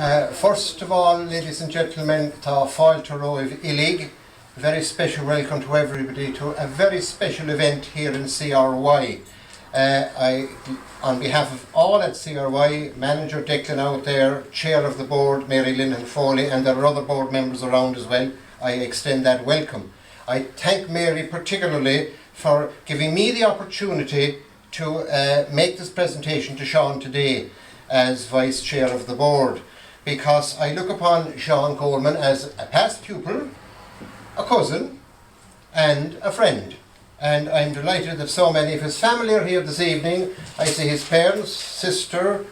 First of all, ladies and gentlemen, tá fáilte roimh ilig. Very special welcome to everybody to a very special event here in CRY. On behalf of all at CRY, Manager Declan out there, Chair of the Board, Mary Lynn and Foley, and there are other board members around as well, I extend that welcome. I thank Mary particularly for giving me the opportunity to make this presentation to Sean today as Vice Chair of the Board, because I look upon Sean Coleman as a past pupil, a cousin and a friend. And I'm delighted that so many of his family are here this evening. I see his parents, sister,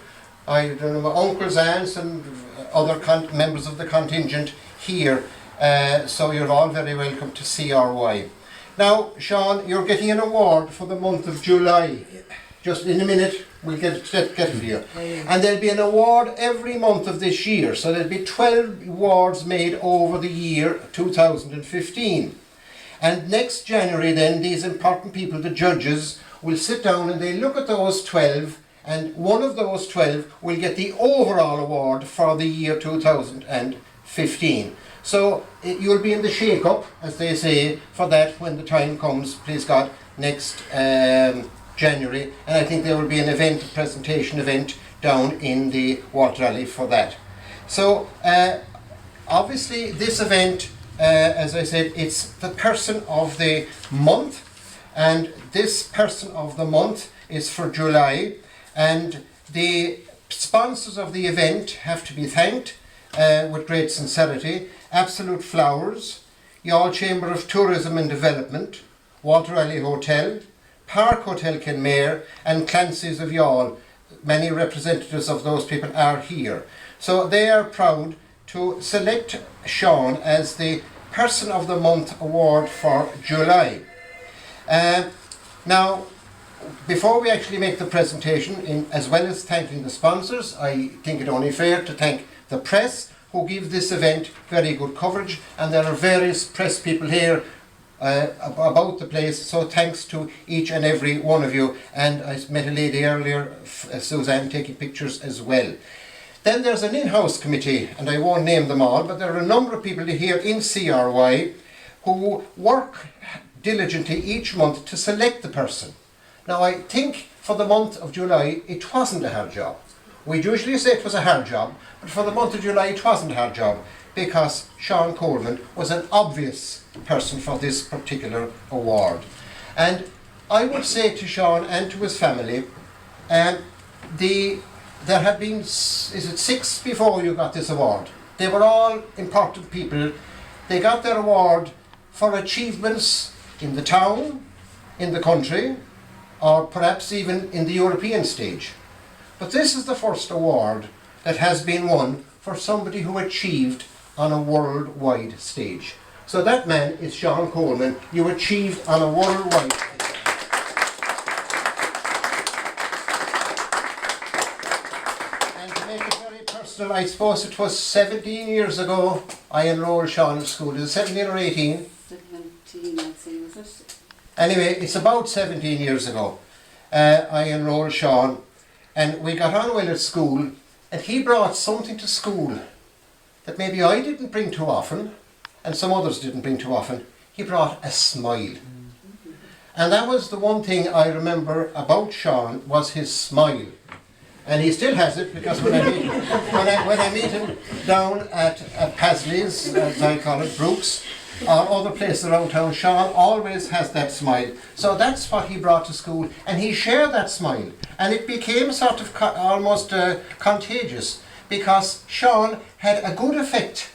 I don't know, my uncles, aunts and other members of the contingent here. So you're all very welcome to CRY. Now, Sean, you're getting an award for the month of July. Just in a minute, we'll get it for you. And there'll be an award every month of this year. So there'll be 12 awards made over the year 2015. And next January then, these important people, the judges, will sit down and they look at those 12, and one of those 12 will get the overall award for the year 2015. So you'll be in the shake-up, as they say, for that when the time comes, please God, next January. And I think there will be an event, a presentation event, down in the Walter Alley for that. So obviously this event, as I said, it's the person of the month, and this person of the month is for July, and the sponsors of the event have to be thanked with great sincerity. Absolute Flowers, Youghal Chamber of Tourism and Development, Walter Alley Hotel, Park Hotel Kenmare and Clancy's of Youghal. Many representatives of those people are here. So they are proud to select Sean as the Person of the Month Award for July. Now, before we actually make the presentation, as well as thanking the sponsors, I think it only fair to thank the press who give this event very good coverage, and there are various press people here about the place, so thanks to each and every one of you. And I met a lady earlier, Suzanne, taking pictures as well. Then there's an in-house committee, and I won't name them all, but there are a number of people here in CRY who work diligently each month to select the person. Now I think for the month of July it wasn't a hard job. We usually say it was a hard job, but for the month of July it wasn't a hard job, because Sean Coleman was an obvious person for this particular award. And I would say to Sean and to his family, there have been, is it 6 before you got this award? They were all important people. They got their award for achievements in the town, in the country, or perhaps even in the European stage. But this is the first award that has been won for somebody who achieved on a worldwide stage. So that man is Sean Coleman. You achieved on a worldwide stage. And to make it very personal, I suppose it was 17 years ago I enrolled Sean in school. Is it 17 or 18? 17, I'd say, was it? Anyway, it's about 17 years ago. I enrolled Sean, and we got on well at school, and he brought something to school that maybe I didn't bring too often, and some others didn't bring too often. He brought a smile. And that was the one thing I remember about Sean, was his smile. And he still has it, because when I meet him down at Pasley's, as I call it, Brooks, or other places around town, Sean always has that smile. So that's what he brought to school, and he shared that smile. And it became sort of almost contagious, because Sean had a good effect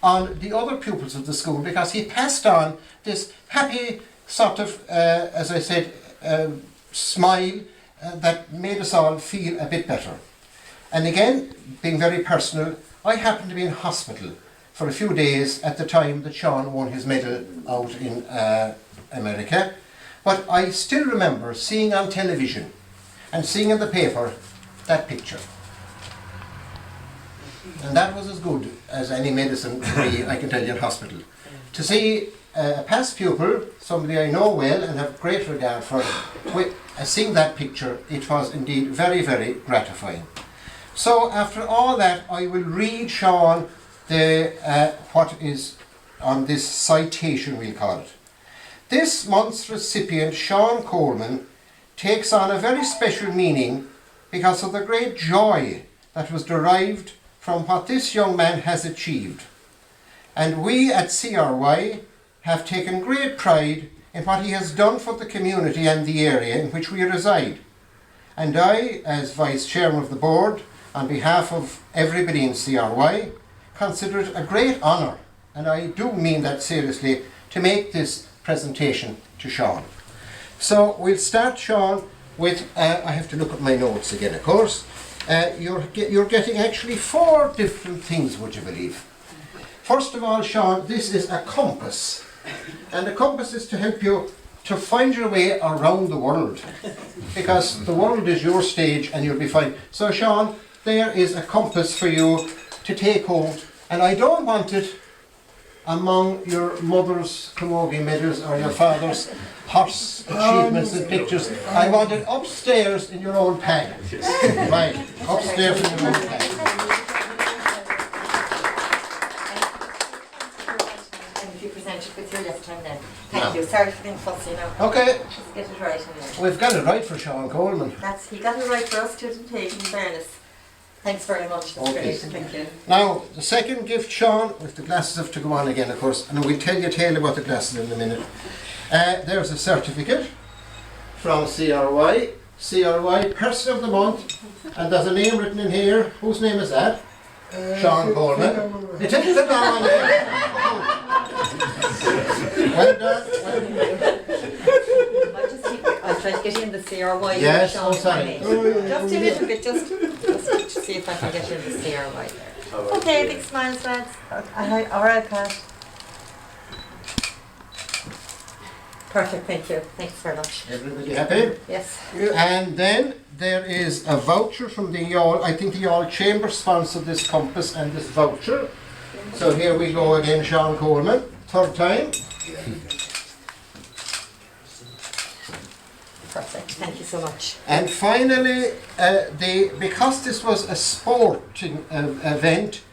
on the other pupils of the school, because he passed on this happy sort of, as I said, smile that made us all feel a bit better. And again, being very personal, I happened to be in hospital for a few days at the time that Sean won his medal out in America. But I still remember seeing on television and seeing in the paper that picture. And that was as good as any medicine could be, I can tell you, in hospital. To see a past pupil, somebody I know well and have great regard for, seeing that picture, it was indeed very, very gratifying. So after all that, I will read Sean what is on this citation, we'll call it. This month's recipient, Sean Coleman, takes on a very special meaning because of the great joy that was derived from what this young man has achieved. And we at CRY have taken great pride in what he has done for the community and the area in which we reside. And I, as Vice Chairman of the Board, on behalf of everybody in CRY, consider it a great honour, and I do mean that seriously, to make this presentation to Sean. So we'll start, Sean, with, I have to look at my notes again, of course. You're getting actually 4 different things, would you believe? First of all, Sean, this is a compass. And the compass is to help you to find your way around the world. Because the world is your stage and you'll be fine. So, Sean, there is a compass for you to take hold. And I don't want it among your mother's camogie medals or your father's horse achievements and pictures. I want it upstairs in your own bag. Right, upstairs in your own bag. And you present it with your left hand then. Thank you. Sorry for being fussy now. Okay. Just get it right anyway. We've got it right for Sean Coleman. He got it right for us to take, in fairness. Thanks very much. That's Okay. great. Thank you. Now, the second gift, Sean, with the glasses have to go on again, of course, and we'll tell you a tale about the glasses in a minute. There's a certificate from CRY, CRY Person of the Month, and there's a name written in here. Whose name is that? Sean Coleman. It is the long name. Well done. I'll try to get in the CRY. Yes, Sean, sorry. just a little bit, just to see if I can get in the CRY there. Okay, big smiles, lads. All right, Pat. Perfect, thank you. Thanks very much. Everybody happy? Yes. And then there is a voucher from the Youghal. I think the Youghal Chamber sponsored this compass and this voucher. So here we go again, Sean Coleman. 3rd time. Perfect, thank you so much. And finally, because this was a sporting event,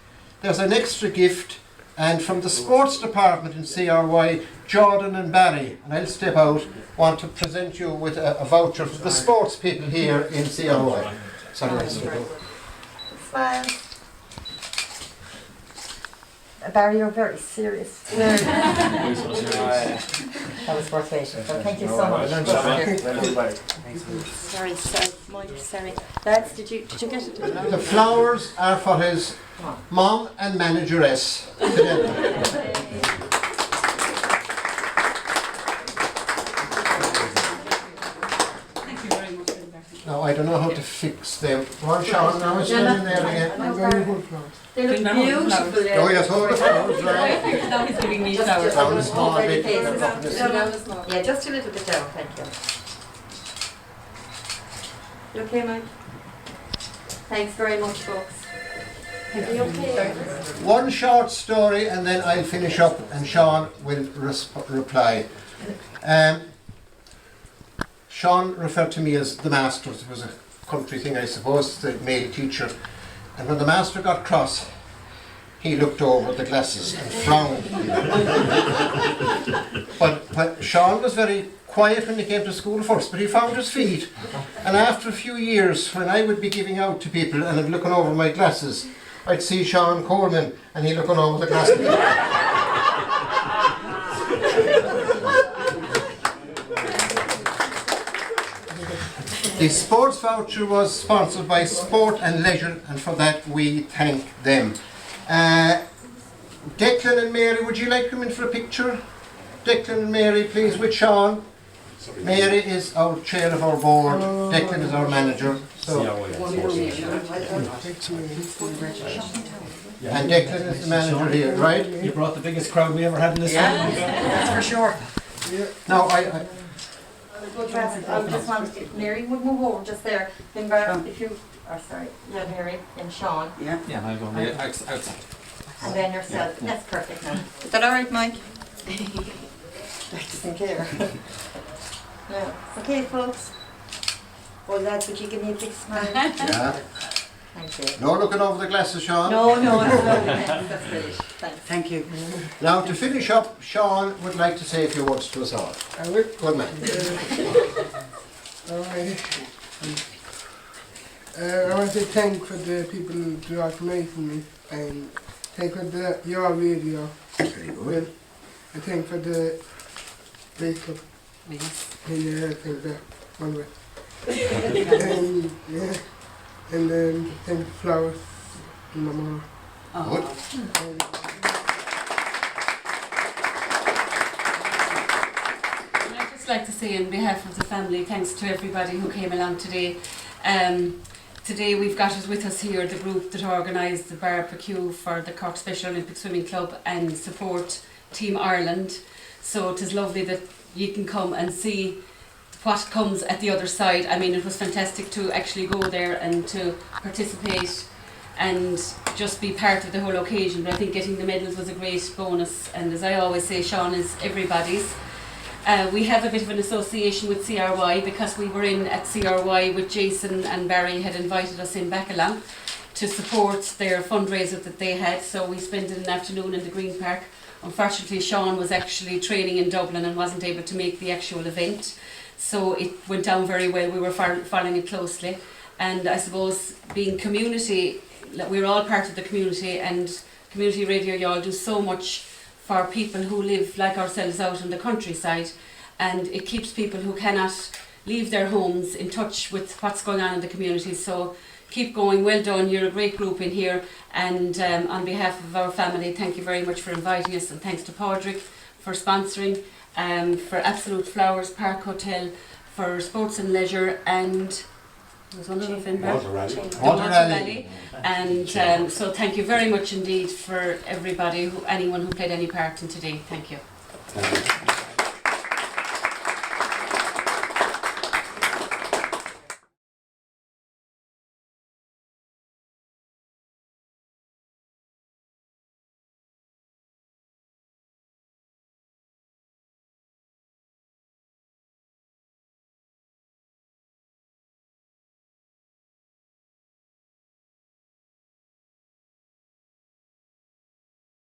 there's an extra gift, and from the sports department in CRY, Jordan and Barry, and I'll step out, want to present you with a voucher for the sports people here in CRY. Sorry, I'll step out. Smile. Barry, you're very serious. That was worth waiting. So thank you so much. Sorry, Mike, sorry. Lads, did you get it? The flowers are for his mom and manageress. Now I don't know how to fix them. One Sean, now it's in there again. They look beautiful. Oh yes, hold the flowers, right? Now he's giving me flowers. Down a small bit. Yeah, just a little bit down, thank you. You okay, Mike? Thanks very much, folks. Are you okay? One short story and then I'll finish up and Sean will reply. Sean referred to me as the master. It was a country thing, I suppose, the male teacher. And when the master got cross, he looked over the glasses and frowned. But Sean was very quiet when he came to school first, but he found his feet. And after a few years, when I would be giving out to people and I'm looking over my glasses, I'd see Sean Coleman and he looking over the glasses. The sports voucher was sponsored by Sport and Leisure, and for that we thank them. Declan and Mary, would you like to come in for a picture? Declan and Mary, please, with Sean. Mary is our chair of our board, Declan is our manager. So. And Declan is the manager here, right? You brought the biggest crowd we ever had in this room. That's for sure. Now, I just want Mary would move over just there. Then if you, sorry, yeah, Mary and Sean. Yeah, and I'll go outside. And then yourself. That's perfect now. Is that alright, Mike? I doesn't care. No. Okay, folks. Well, lads, would you give me a big smile? yeah. Thank you. No looking over the glasses, Sean. No, it's lovely. That's great. Thanks. Thank you. Now to finish up, Sean would like to say a few words to us all. I will. Good man. I want to thank for the people who are making me and thank for the your radio. Very good. Well, I thank for the bake club Yes. and thank the one way. And yeah, and then thank the flowers and my mom. Good. And, I'd just like to say on behalf of the family, thanks to everybody who came along today. Today we've got it with us here, the group that organised the barbecue for the Cork Special Olympic Swimming Club and support Team Ireland. So it is lovely that you can come and see what comes at the other side. I mean, it was fantastic to actually go there and to participate and just be part of the whole occasion. But I think getting the medals was a great bonus. And as I always say, Sean is everybody's. We have a bit of an association with CRY because we were in at CRY with Jason and Barry had invited us in back along to support their fundraiser that they had. So we spent an afternoon in the Green Park. Unfortunately, Sean was actually training in Dublin and wasn't able to make the actual event. So it went down very well. We were following it closely. And I suppose being community, we're all part of the community, and Community Radio Youghal do so much for people who live like ourselves out in the countryside, and it keeps people who cannot leave their homes in touch with what's going on in the community. So keep going, well done, you're a great group in here, and on behalf of our family, thank you very much for inviting us, and thanks to Padraig for sponsoring, for Absolute Flowers Park Hotel, for Sports and Leisure, and there's one other thing, Water Rally. the Water Rally. And so thank you very much indeed for everybody, anyone who played any part in today. Thank you. Thank you.